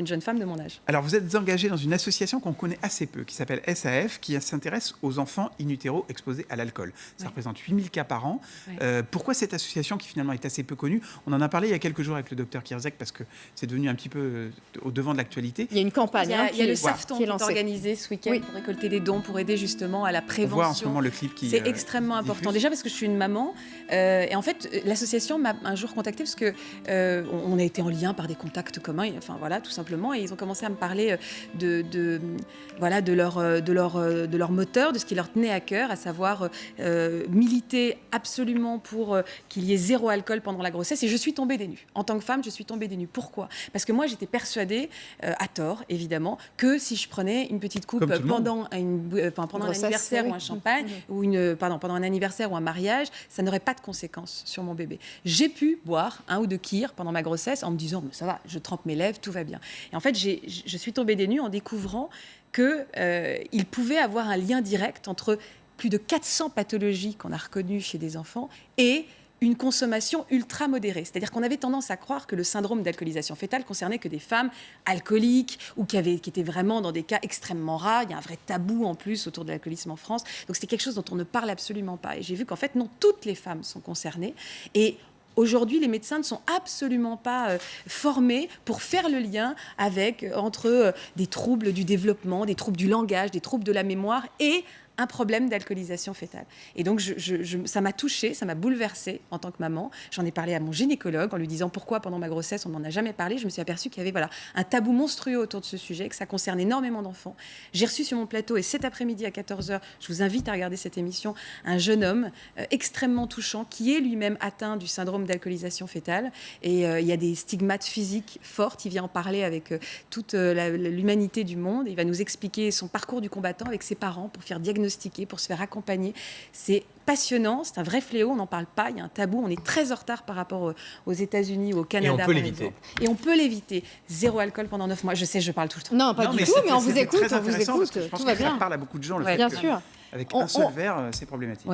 une jeune femme de mon âge. Alors, vous êtes engagé dans une association qu'on connaît assez peu, qui s'appelle SAF, qui s'intéresse aux enfants in utero exposés à l'alcool. Ça représente 8000 cas par an. Pourquoi cette association, qui finalement est assez peu connue? On en a parlé il y a quelques jours avec le docteur Kierzek, parce que c'est devenu un petit peu au devant de l'actualité. Il y a une campagne. Il y a le Safton qui est lancé. organisé ce week-end pour récolter des dons, pour aider justement à la prévention. On voit en ce moment le clip qui c'est extrêmement important. Déjà parce que je suis une maman. Et en fait, l'association m'a un jour contactée parce que on a été en lien par des contacts communs. Enfin voilà, tout simplement. Et ils ont commencé à me parler de leur moteur, de ce qui leur tenait à cœur, à savoir militer absolument pour qu'il y ait zéro alcool pendant la grossesse. Et je suis tombée des nues. En tant que femme, je suis tombée des nues. Pourquoi? Parce que moi, j'étais persuadée, à tort évidemment, que si je prenais une petite coupe pendant un anniversaire ou un champagne, ou pendant un anniversaire ou un mariage, ça n'aurait pas de conséquences sur mon bébé. J'ai pu boire 1 ou 2 kirs pendant ma grossesse en me disant ça va, je trempe mes lèvres, tout va bien. Et en fait, je suis tombée des nues en découvrant qu'il pouvait avoir un lien direct entre plus de 400 pathologies qu'on a reconnues chez des enfants et une consommation ultra modérée. C'est-à-dire qu'on avait tendance à croire que le syndrome d'alcoolisation fœtale concernait que des femmes alcooliques ou qui étaient vraiment dans des cas extrêmement rares. Il y a un vrai tabou en plus autour de l'alcoolisme en France. Donc c'était quelque chose dont on ne parle absolument pas. Et j'ai vu qu'en fait, non, toutes les femmes sont concernées. Et aujourd'hui, les médecins ne sont absolument pas formés pour faire le lien entre des troubles du développement, des troubles du langage, des troubles de la mémoire et un problème d'alcoolisation fœtale. Et donc, ça m'a touchée, ça m'a bouleversée en tant que maman. J'en ai parlé à mon gynécologue en lui disant pourquoi, pendant ma grossesse, on n'en a jamais parlé. Je me suis aperçue qu'il y avait un tabou monstrueux autour de ce sujet, que ça concerne énormément d'enfants. J'ai reçu sur mon plateau, et cet après-midi à 14h, je vous invite à regarder cette émission, un jeune homme extrêmement touchant qui est lui-même atteint du syndrome d'alcoolisation fœtale. Et il y a des stigmates physiques fortes. Il vient en parler avec toute l'humanité du monde. Il va nous expliquer son parcours du combattant avec ses parents pour faire diagnostiquer, pour se faire accompagner. C'est passionnant, c'est un vrai fléau, on n'en parle pas, il y a un tabou, on est très en retard par rapport aux États-Unis ou au Canada. Et on peut l'éviter. Et on peut l'éviter. 0 alcool pendant 9 mois. Je sais, je parle tout le temps. Non, pas du tout, mais on vous écoute, Je pense tout va que bien. ça parle à beaucoup de gens. Le fait Bien que, sûr. avec un seul verre, c'est problématique.